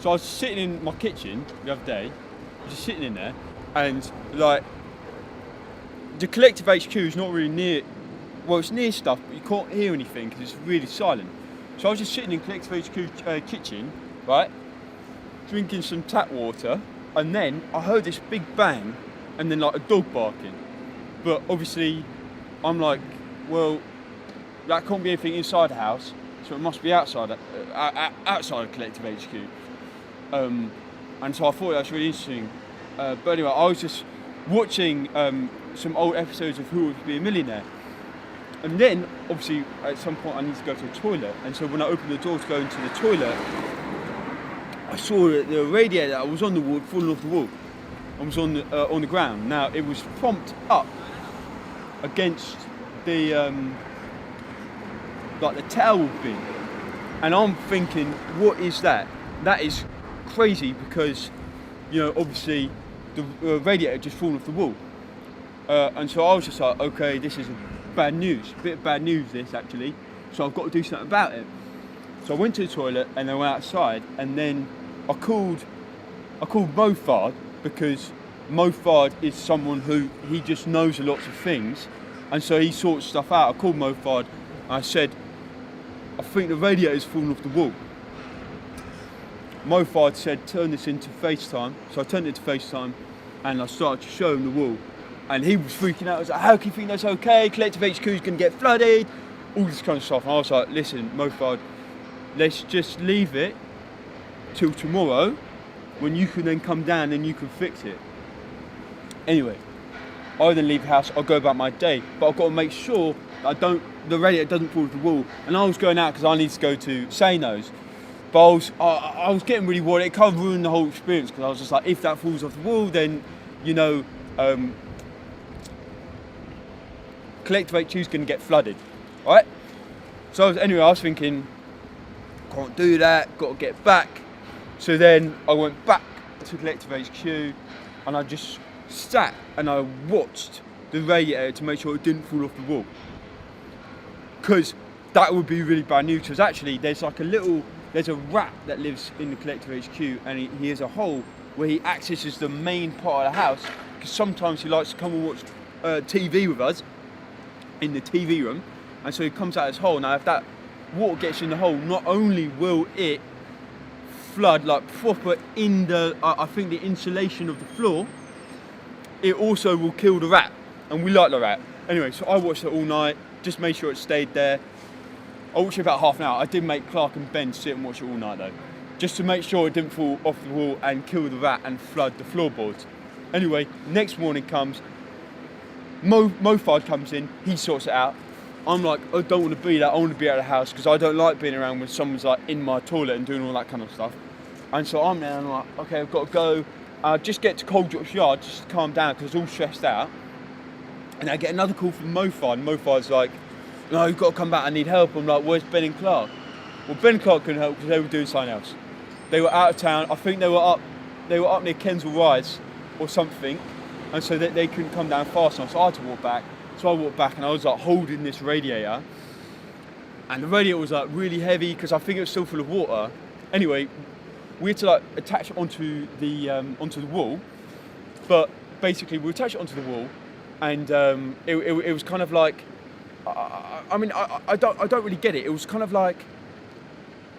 So I was sitting in my kitchen the other day, just sitting in there, and like the collective HQ is not really near. Well, it's near stuff, but you can't hear anything because it's really silent. So I was just sitting in collective HQ kitchen, right, drinking some tap water, and then I heard this big bang, and then like a dog barking. But obviously, I'm like, well, that can't be anything inside the house, so it must be outside outside of collective HQ. And so I thought that was really interesting. But anyway, I was just watching some old episodes of Who Wants to Be a Millionaire. And then, obviously, at some point I need to go to the toilet. And so when I opened the door to go into the toilet, I saw that the radiator that was on the wall falling off the wall. And was on the ground. Now, it was propped up against the like the towel bin. And I'm thinking, what is that? That is crazy because, you know, obviously the radiator just fallen off the wall. And so I was just like, okay, this is bad news. A bit of bad news this actually. So I've got to do something about it. So I went to the toilet and then went outside, and then I called Mofard, because Mofard is someone who he just knows lots of things, and so he sorts stuff out. I called Mofard and I said, I think the radiator's fallen off the wall. Mofard said, turn this into FaceTime. So I turned it to FaceTime and I started to show him the wall. And he was freaking out. I was like, how can you think that's okay? Collective HQ is going to get flooded. All this kind of stuff. And I was like, listen, Mofard, let's just leave it till tomorrow when you can then come down and you can fix it. Anyway, I then leave the house, I'll go about my day. But I've got to make sure that the radiator doesn't fall off the wall. And I was going out because I need to go to Sano's. But I was getting really worried. It kind of ruined the whole experience because I was just like, if that falls off the wall, then, you know, collective HQ is going to get flooded, right? So anyway, I was thinking, can't do that, got to get back. So then I went back to collective HQ and I just sat and I watched the radiator to make sure it didn't fall off the wall. Because that would be really bad news, because actually there's a rat that lives in the collective HQ, and he has a hole where he accesses the main part of the house, because sometimes he likes to come and watch TV with us in the TV room, and so he comes out his hole. Now if that water gets in the hole, not only will it flood like proper in the I think the insulation of the floor, it also will kill the rat, and we like the rat. Anyway, so I watched it all night, just made sure it stayed there. I watched it about half an hour. I did make Clark and Ben sit and watch it all night though, just to make sure it didn't fall off the wall and kill the rat and flood the floorboards. Anyway, next morning comes, Mofard comes in, he sorts it out. I'm like, I don't want to be that, I want to be out of the house because I don't like being around when someone's like in my toilet and doing all that kind of stuff. And so I'm there and I'm like, okay, I've got to go, just get to Cold Drops Yard just to calm down because I was all stressed out. And I get another call from Mofard, and Mofard's like, no, you've got to come back, I need help. I'm like, where's Ben and Clark? Well, Ben and Clark couldn't help because they were doing something else. They were out of town, I think they were up near Kensal Rise or something, and so they couldn't come down fast enough, so I had to walk back. So I walked back and I was like holding this radiator, and the radiator was like really heavy because I think it was still full of water. Anyway, we had to like attach it onto the wall, but basically we attached it onto the wall, and it was kind of like, I mean, I don't really get it. It was kind of like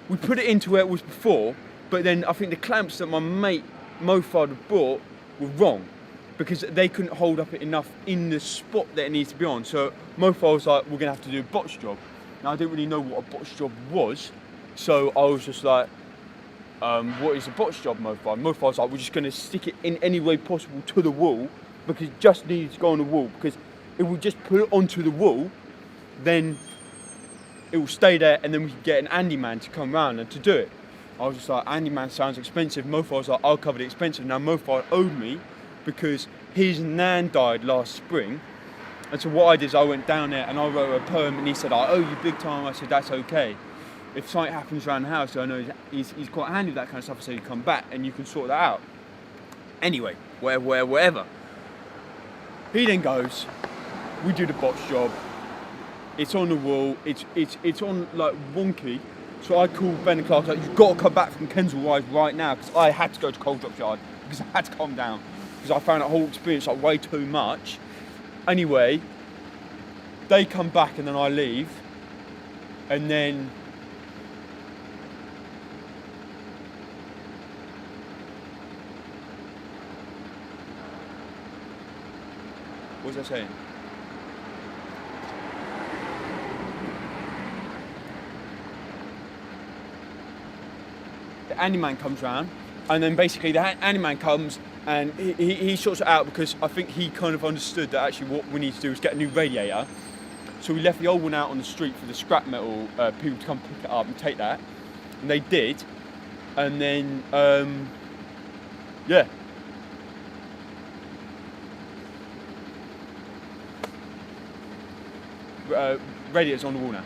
we put it into where it was before, but then I think the clamps that my mate Mofard had bought were wrong, because they couldn't hold up it enough in the spot that it needs to be on. So Mofard was like, we're going to have to do a botch job. Now I didn't really know what a botch job was, so I was just like, what is a botch job, Mofard? Mofard was like, we're just going to stick it in any way possible to the wall, because it just needs to go on the wall, because if we just put it onto the wall, then it will stay there, and then we can get an handyman to come round and to do it. I was just like, handyman sounds expensive. Mofard was like, I'll cover the expensive. Now Mofard owed me because his nan died last spring, and so what I did is I went down there and I wrote a poem, and he said, I owe you big time. I said, that's okay. If something happens around the house, I know he's quite handy with that kind of stuff, so you come back and you can sort that out. Anyway, whatever. He then goes, we do the botch job. It's on the wall. It's on like wonky, So I called Ben and Clark, like, you've got to come back from Kensal Rise right now, because I had to go to Coal Drops Yard, because I had to calm down, because I found that whole experience like way too much. Anyway, they come back and then I leave, and then what was I saying? The handyman comes round, and then basically the handyman comes and he sorts it out, because I think he kind of understood that actually what we need to do is get a new radiator. So we left the old one out on the street for the scrap metal people to come pick it up and take that, and they did. And then yeah. Radiator's on the wall now.